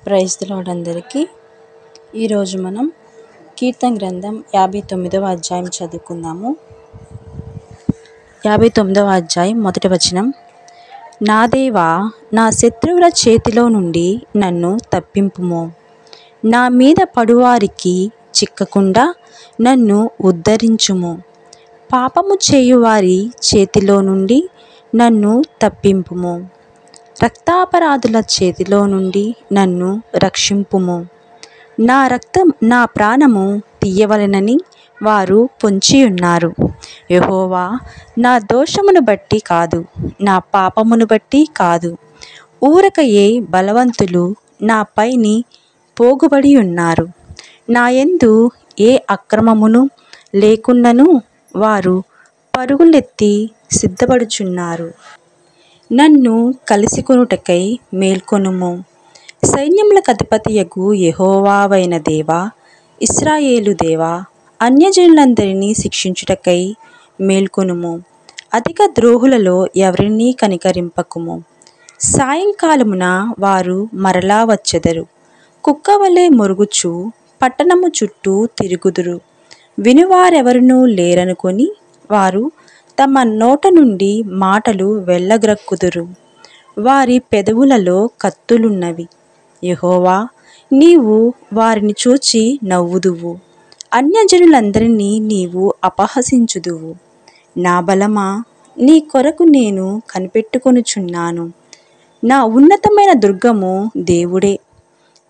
Praise the lord అందరికీ. ఈరోజు మనం కీర్తన గ్రంథం 59వ అధ్యాయం చదువుకుందాము. 59వ అధ్యాయం మొదటి వచనం. నా దేవా, నా శత్రువుల చేతిలో నుండి నన్ను తప్పింపుము. నా మీద పడువారికి చిక్కకుండా నన్ను ఉద్ధరించుము. పాపము చేయువారి చేతిలో నుండి నన్ను తప్పింపుము. రక్తాపరాధుల చేతిలో నుండి నన్ను రక్షింపుము. నా ప్రాణము తీయవలెనని వారు పొంచియున్నారు. యెహోవా, నా దోషమును బట్టి కాదు, నా పాపమును బట్టి కాదు, ఊరకయే బలవంతులు నా పైని పోగుబడి ఉన్నారు. నా యందు ఏ అక్రమమును లేకున్నను వారు పరుగులెత్తి సిద్ధపడుచున్నారు. నన్ను కలిసికొనుటకై మేల్కొనుము. సైన్యములకు అధిపతియగు యెహోవావైన దేవా, ఇశ్రాయేలు దేవా, అన్యజనులందరినీ శిక్షించుటకై మేల్కొనుము. అధిక ద్రోహులలో ఎవరినీ కనికరింపకుము. సాయంకాలమున వారు మరలా వచ్చెదరు. కుక్కవలె మొరుగుచు పట్టణము చుట్టూ తిరుగుదురు. వినువారెవరునూ లేరనుకొని వారు తమ నోట నుండి మాటలు వెళ్ళగ్రక్కుదురు. వారి పెదవులలో కత్తులున్నవి. యెహోవా, నీవు వారిని చూచి నవ్వుదువు. అన్యజనులందరినీ నీవు అపహసించుదువు. నా బలమా, నీ కొరకు నేను కనిపెట్టుకొనుచున్నాను. నా ఉన్నతమైన దుర్గము దేవుడే.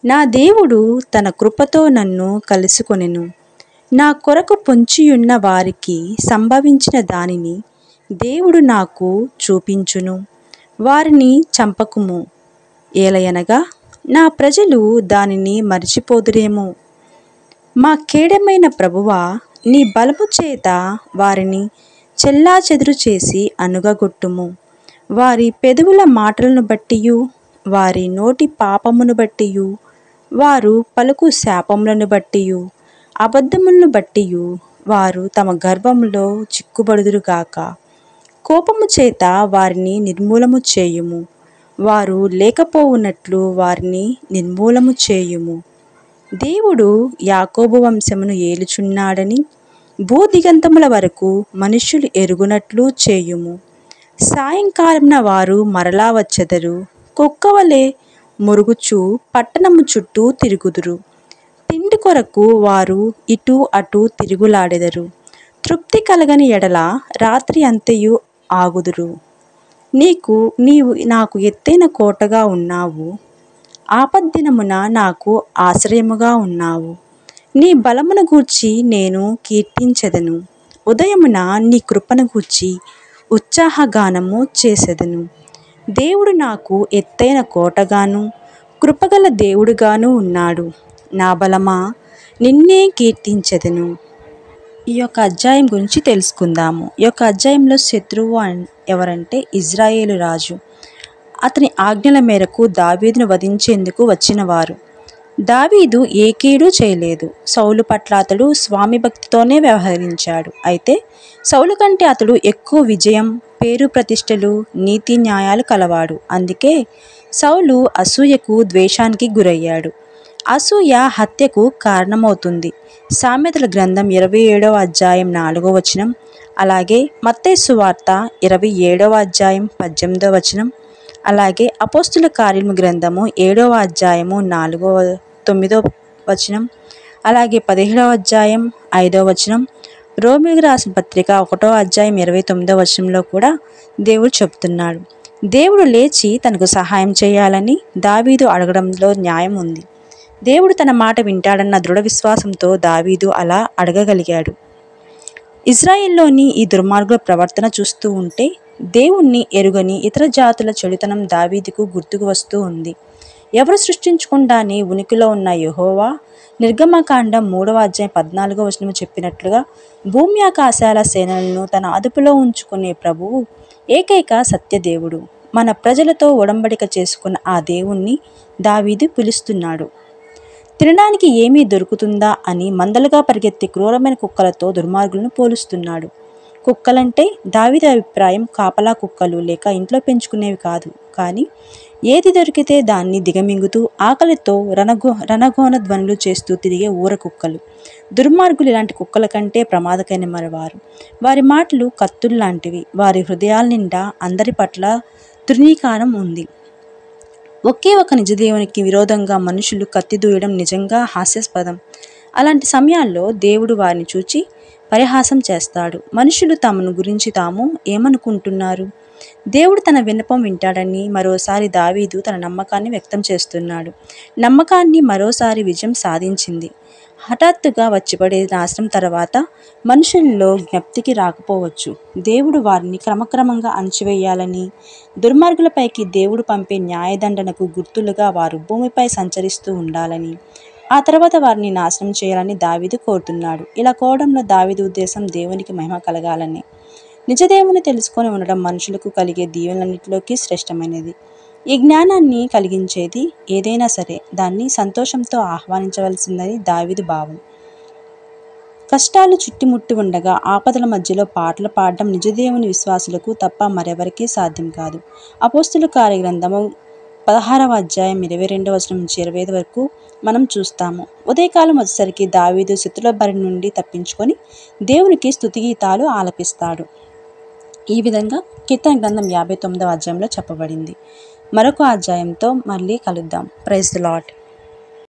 నా దేవుడు తన కృపతో నన్ను కలుసుకొనెను. నా కొరకు పొంచియున్న వారికి సంభవించిన దానిని దేవుడు నాకు చూపించును. వారిని చంపకుము, ఏలయనగా నా ప్రజలు దానిని మరిచిపోదురేమో. మా కేడమైన ప్రభువా, నీ బలము చేత వారిని చెల్లాచెదురు చేసి అణుగగొట్టుము. వారి పెదవుల మాటలను బట్టియు, వారి నోటి పాపమును బట్టియు, వారు పలుకు శాపములను బట్టియు, అబద్ధములను బట్టియు వారు తమ గర్వములో చిక్కుబడుదురుగాక. కోపము చేత వారిని నిర్మూలము చేయుము. వారు లేకపోవునట్లు వారిని నిర్మూలము చేయుము. దేవుడు యాకోబు వంశమును ఏలుచున్నాడని భూదిగంతముల వరకు మనుష్యులు ఎరుగునట్లు చేయుము. సాయంకాలమున వారు మరలా వచ్చెదరు. కుక్కవలె మొరుగుచు పట్టణము చుట్టూ తిరుగుదురు. తిండి కొరకు వారు ఇటు అటు తిరుగులాడెదరు. తృప్తి కలగని ఎడల రాత్రి అంతయు ఆగుదురు. నీవు నాకు ఎత్తైన కోటగా ఉన్నావు. ఆపద్దినమున నాకు ఆశ్రయముగా ఉన్నావు. నీ బలమును గూర్చి నేను కీర్తించెదను. ఉదయమున నీ కృపను గూర్చి ఉత్సాహగానము చేసెదను. దేవుడు నాకు ఎత్తైన కోటగాను కృపగల దేవుడుగాను ఉన్నాడు. నా బలమా, నిన్నే కీర్తించెదను. ఈ యొక్క అధ్యాయం గురించి తెలుసుకుందాము. ఈ యొక్క అధ్యాయంలో శత్రువు ఎవరంటే ఇజ్రాయేలు రాజు. అతని ఆజ్ఞల మేరకు దావీదును వధించేందుకు వచ్చినవారు. దావీదు ఏ కీడు చేయలేదు. సౌలు పట్ల అతడు స్వామి భక్తితోనే వ్యవహరించాడు. అయితే సౌలు కంటే అతడు ఎక్కువ విజయం, పేరు ప్రతిష్టలు, నీతి న్యాయాలు కలవాడు. అందుకే సౌలు అసూయకు, ద్వేషానికి గురయ్యాడు. అసూయ హత్యకు కారణమవుతుంది. సామెతల గ్రంథం 27వ అధ్యాయం 4వ వచనం, అలాగే మత్తయి సువార్త 27వ అధ్యాయం 18వ వచనం, అలాగే అపోస్తుల కార్యము గ్రంథము 7వ అధ్యాయము 9వ వచనం, అలాగే 17వ అధ్యాయం 5వ వచనం, రోమీయులకు రాసిన పత్రిక 1వ అధ్యాయం 29వ వచనంలో కూడా దేవుడు చెబుతున్నాడు. దేవుడు లేచి తనకు సహాయం చేయాలని దావీదు అడగడంలో న్యాయం ఉంది. దేవుడు తన మాట వింటాడన్న దృఢ విశ్వాసంతో దావీదు అలా అడగగలిగాడు. ఇజ్రాయిల్లోని ఈ దుర్మార్గుల ప్రవర్తన చూస్తూ ఉంటే దేవుణ్ణి ఎరుగని ఇతర జాతుల చెడుతనం దావీదుకు గుర్తుకు వస్తూ ఉంది. ఎవరు సృష్టించకుండానే ఉనికిలో ఉన్న యెహోవా నిర్గమకాండం 3వ అధ్యాయం 14వ వచనం చెప్పినట్లుగా భూమి ఆకాశాల సేనలను తన అదుపులో ఉంచుకునే ప్రభువు ఏకైక సత్యదేవుడు. మన ప్రజలతో ఒడంబడిక చేసుకున్న ఆ దేవుణ్ణి దావీదు పిలుస్తున్నాడు. తినడానికి ఏమీ దొరుకుతుందా అని మందలుగా పరిగెత్తే క్రూరమైన కుక్కలతో దుర్మార్గులను పోలుస్తున్నాడు. కుక్కలంటే దావీదు అభిప్రాయం కాపలా కుక్కలు లేక ఇంట్లో పెంచుకునేవి కాదు, కానీ ఏది దొరికితే దాన్ని దిగమింగుతూ ఆకలితో రణఘోన ధ్వనులు చేస్తూ తిరిగే ఊర కుక్కలు. దుర్మార్గులు ఇలాంటి కుక్కల కంటే ప్రమాదకరమైన వారు. వారి మాటలు కత్తుల్లాంటివి. వారి హృదయాల నిండా అందరి పట్ల తృణీకారం ఉంది. ఒకే ఒక నిజదేవునికి విరోధంగా మనుషులు కత్తి దూయడం నిజంగా హాస్యాస్పదం. అలాంటి సమయాల్లో దేవుడు వారిని చూచి పరిహాసం చేస్తాడు. మనుషులు తమను గురించి తాము ఏమనుకుంటున్నారు? దేవుడు తన విన్నపం వింటాడని మరోసారి దావీదు తన నమ్మకాన్ని వ్యక్తం చేస్తున్నాడు. నమ్మకాన్ని మరోసారి విజయం సాధించింది. హఠాత్తుగా వచ్చిపడే నాశనం తర్వాత మనుషుల్లో జ్ఞప్తికి రాకపోవచ్చు. దేవుడు వారిని క్రమక్రమంగా అణచివేయాలని, దుర్మార్గులపైకి దేవుడు పంపే న్యాయదండనకు గుర్తులుగా వారు భూమిపై సంచరిస్తూ ఉండాలని, ఆ తర్వాత వారిని నాశనం చేయాలని దావీదు కోరుతున్నాడు. ఇలా కోరడంలో దావీదు ఉద్దేశం దేవునికి మహిమ కలగాలని. నిజదేవుని తెలుసుకొని ఉండడం మనుషులకు కలిగే దీవెనలన్నిటిలోకి శ్రేష్టమైనది. ఈ జ్ఞానాన్ని కలిగించేది ఏదైనా సరే దాన్ని సంతోషంతో ఆహ్వానించవలసిందని దావీదు భావం. కష్టాలు చుట్టుముట్టి ఉండగా ఆపదల మధ్యలో పాటలు పాడడం నిజదేవుని విశ్వాసులకు తప్ప మరెవరికీ సాధ్యం కాదు. అపోస్తుల కార్యగ్రంథము 16వ అధ్యాయం 22వ వచనం నుంచి 25 వరకు మనం చూస్తాము. ఉదయకాలం వచ్చేసరికి దావీదు శత్రుల బారి నుండి తప్పించుకొని దేవునికి స్తుతిగీతాలు ఆలపిస్తాడు. ఈ విధంగా కీర్తన గ్రంథం 59వ అధ్యాయంలో చెప్పబడింది. మరొక అధ్యాయంతో మళ్ళీ కలుద్దాం. Praise the lord.